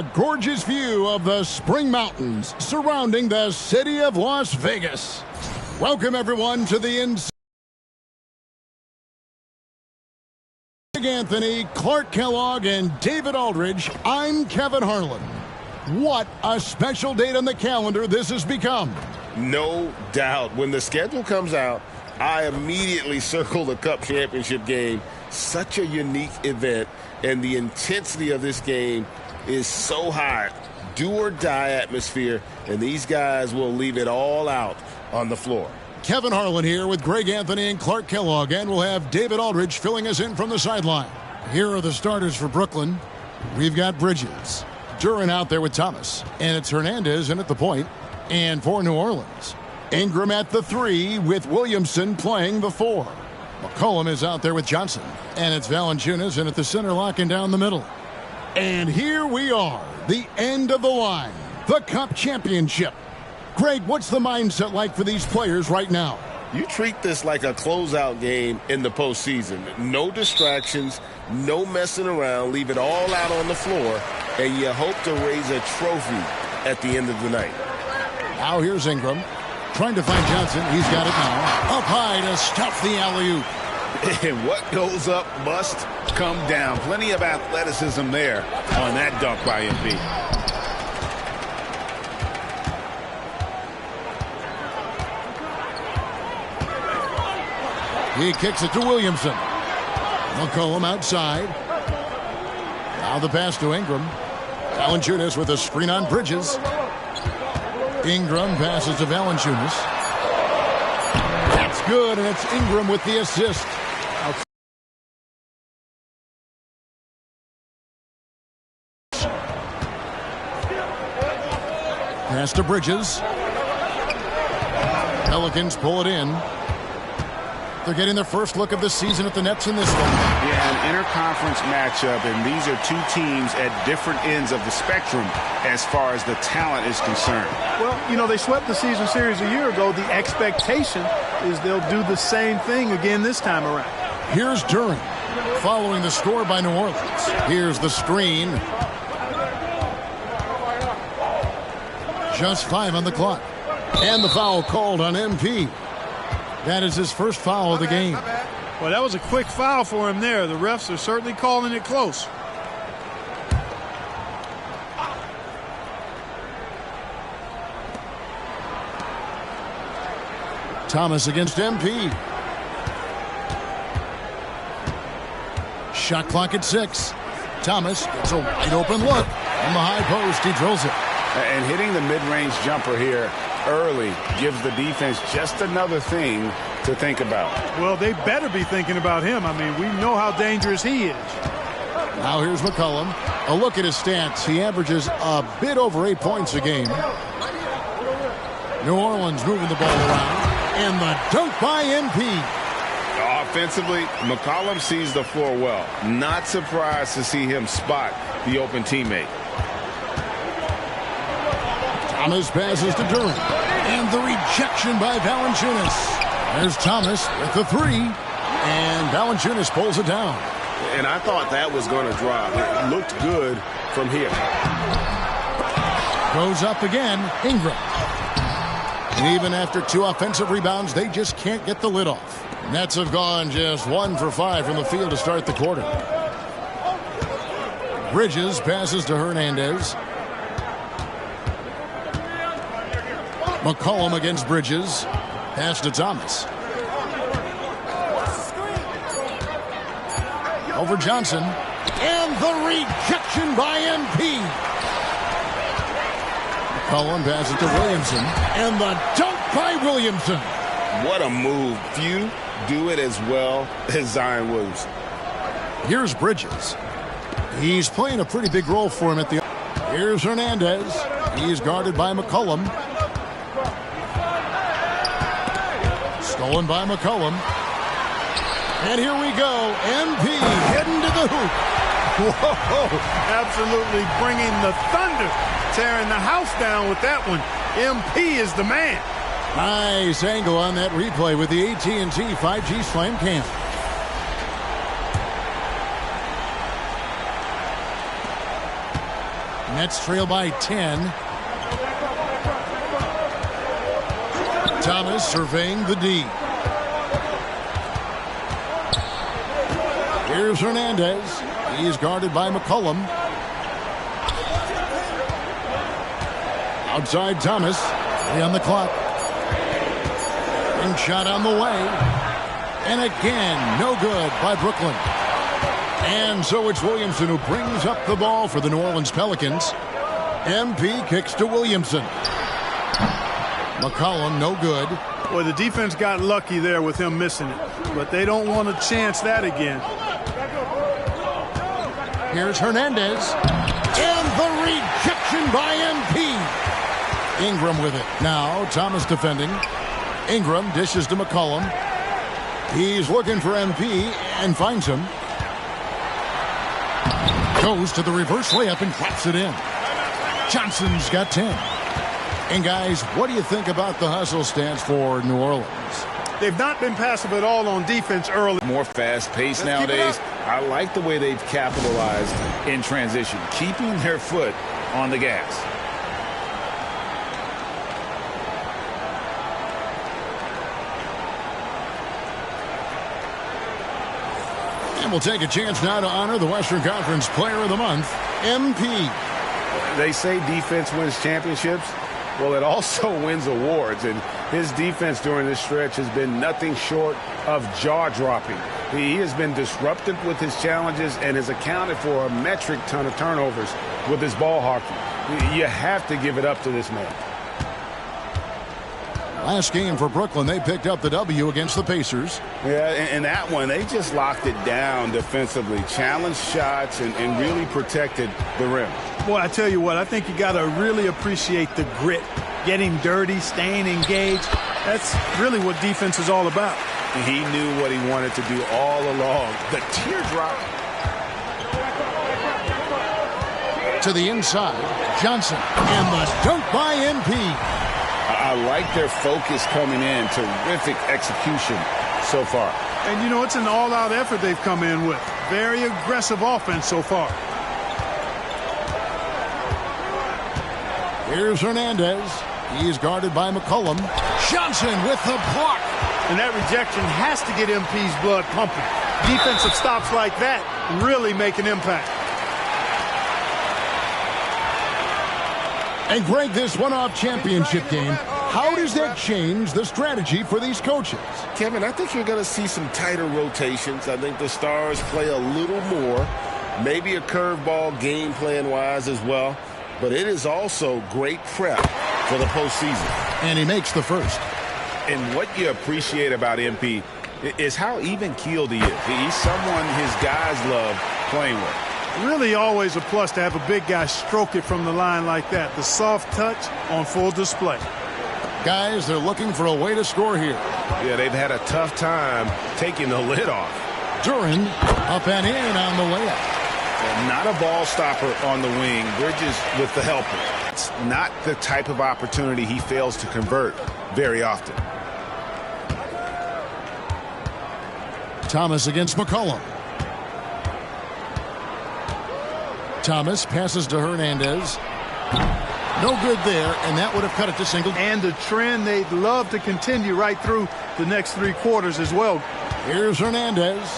a gorgeous view of the spring mountains surrounding the city of Las Vegas. Welcome, everyone, to the InSeason. Anthony, Clark Kellogg, and David Aldridge. I'm Kevin Harlan. What a special date on the calendar this has become. No doubt. When the schedule comes out, I immediately circle the Cup Championship game. Such a unique event, and the intensity of this game is so high. Do-or-die atmosphere, and these guys will leave it all out on the floor. Kevin Harlan here with Greg Anthony and Clark Kellogg, and we'll have David Aldridge filling us in from the sideline. Here are the starters for Brooklyn. We've got Bridges. Duran out there with Thomas, and it's Hernandez in at the point. And for New Orleans, Ingram at the 3 with Williamson playing the 4. McCollum is out there with Johnson, and it's Valanciunas in at the center, locking down the middle. And here we are, the end of the line, the Cup Championship. Greg, what's the mindset like for these players right now? You treat this like a closeout game in the postseason. No distractions, no messing around. Leave it all out on the floor, and you hope to raise a trophy at the end of the night. Now here's Ingram, trying to find Johnson. He's got it now. Up high to stuff the alley-oop. And what goes up must come down. Plenty of athleticism there on that dunk by MP. He kicks it to Williamson. McCollum outside. Now the pass to Ingram. Valanciunas with a screen on Bridges. Ingram passes to Valanciunas. That's good, and it's Ingram with the assist. Pass to Bridges. Pelicans pull it in. They're getting their first look of the season at the Nets in this one. Yeah, an interconference matchup, and these are two teams at different ends of the spectrum as far as the talent is concerned. Well, you know, they swept the season series a year ago. The expectation is they'll do the same thing again this time around. Here's Duran following the score by New Orleans. Here's the screen. Just 5 on the clock. And the foul called on MP. That is his first foul of the game. Well, that was a quick foul for him there. The refs are certainly calling it close. Thomas against MP. Shot clock at 6. Thomas gets a wide open look. On the high post, he drills it. And hitting the mid-range jumper here early gives the defense just another thing to think about. Well, they better be thinking about him. I mean, we know how dangerous he is. Now here's McCollum. A look at his stats. He averages a bit over 8 points a game. New Orleans moving the ball around. And the dunk by MP. Offensively, McCollum sees the floor well. Not surprised to see him spot the open teammate. Thomas passes to Duran. And the rejection by Valanciunas. There's Thomas with the 3. And Valanciunas pulls it down. And I thought that was going to drop. It looked good from here. Goes up again. Ingram. And even after 2 offensive rebounds, they just can't get the lid off. Nets have gone just 1 for 5 from the field to start the quarter. Bridges passes to Hernandez. McCollum against Bridges. Pass to Thomas. Over Johnson. And the rejection by MP. McCollum passes to Williamson. And the dunk by Williamson. What a move. Few do it as well as Zion Williamson. Here's Bridges. He's playing a pretty big role for him at the... Here's Hernandez. He's guarded by McCollum. Stolen by McCollum. And here we go. MP heading to the hoop. Whoa, absolutely bringing the thunder. Tearing the house down with that one. MP is the man. Nice angle on that replay with the AT&T 5G Slam Cam. Nets trail by 10. Thomas surveying the D. Here's Hernandez. He's guarded by McCollum. Outside Thomas. 3 on the clock. And shot on the way. And again, no good by Brooklyn. And so it's Williamson who brings up the ball for the New Orleans Pelicans. MP kicks to Williamson. McCollum, no good. Well, the defense got lucky there with him missing it, but they don't want to chance that again. Here's Hernandez. And the rejection by MP. Ingram with it. Now Thomas defending. Ingram dishes to McCollum. He's looking for MP and finds him. Goes to the reverse layup and drops it in. Johnson's got 10. And guys, what do you think about the hustle stance for New Orleans? They've not been passive at all on defense early. More fast-paced nowadays. I like the way they've capitalized in transition, keeping their foot on the gas. And we'll take a chance now to honor the Western Conference Player of the Month, MP. They say defense wins championships. Well, it also wins awards, and his defense during this stretch has been nothing short of jaw-dropping. He has been disruptive with his challenges and has accounted for a metric ton of turnovers with his ball hawking. You have to give it up to this man. Last game for Brooklyn, they picked up the W against the Pacers. Yeah, and that one, they just locked it down defensively, challenged shots, and really protected the rim. Boy, I tell you what, I think you got to really appreciate the grit, getting dirty, staying engaged. That's really what defense is all about. He knew what he wanted to do all along. The teardrop. To the inside, Johnson, and the dunk by MP. I like their focus coming in. Terrific execution so far. And, you know, it's an all-out effort they've come in with. Very aggressive offense so far. Here's Hernandez. He's guarded by McCollum. Johnson with the block. And that rejection has to get MP's blood pumping. Defensive stops like that really make an impact. And Greg, this one-off championship game, how does that change the strategy for these coaches? Kevin, I think you're going to see some tighter rotations. I think the Stars play a little more, maybe a curveball game plan-wise as well. But it is also great prep for the postseason. And he makes the first. And what you appreciate about MP is how even-keeled he is. He's someone his guys love playing with. Really always a plus to have a big guy stroke it from the line like that. The soft touch on full display. Guys, they're looking for a way to score here. Yeah, they've had a tough time taking the lid off. Duran up and in on the layup. Not a ball stopper on the wing. Bridges with the helper. It's not the type of opportunity he fails to convert very often. Thomas against McCollum. Thomas passes to Hernandez. No good there, and that would have cut it to single. And a trend they'd love to continue right through the next 3 quarters as well. Here's Hernandez.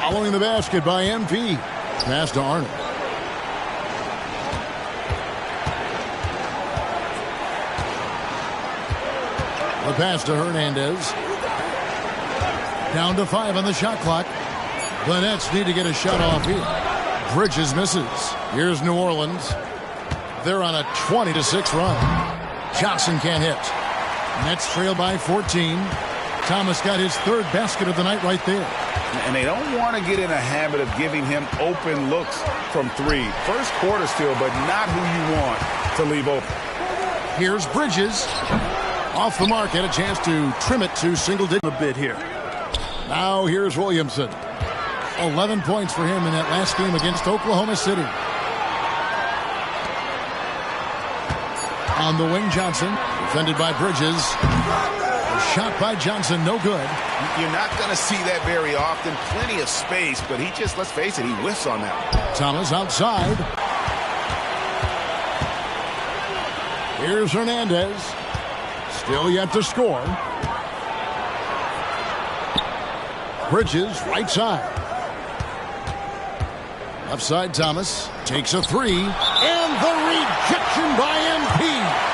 Following the basket by MP. Pass to Arnold. The pass to Hernandez. Down to 5 on the shot clock. The Nets need to get a shot off here. Bridges misses. Here's New Orleans. They're on a 20-6 run. Johnson can't hit. Nets trail by 14. Thomas got his 3rd basket of the night right there. And they don't want to get in a habit of giving him open looks from 3. First quarter still, but not who you want to leave open. Here's Bridges. Off the mark, had a chance to trim it to single digit a bit here. Now here's Williamson. 11 points for him in that last game against Oklahoma City. On the wing, Johnson, defended by Bridges. Shot by Johnson, no good. You're not going to see that very often. Plenty of space, but he just, let's face it, he whiffs on that. Thomas outside. Here's Hernandez. Still yet to score. Bridges, right side. Left side, Thomas takes a three. And the rejection by MP.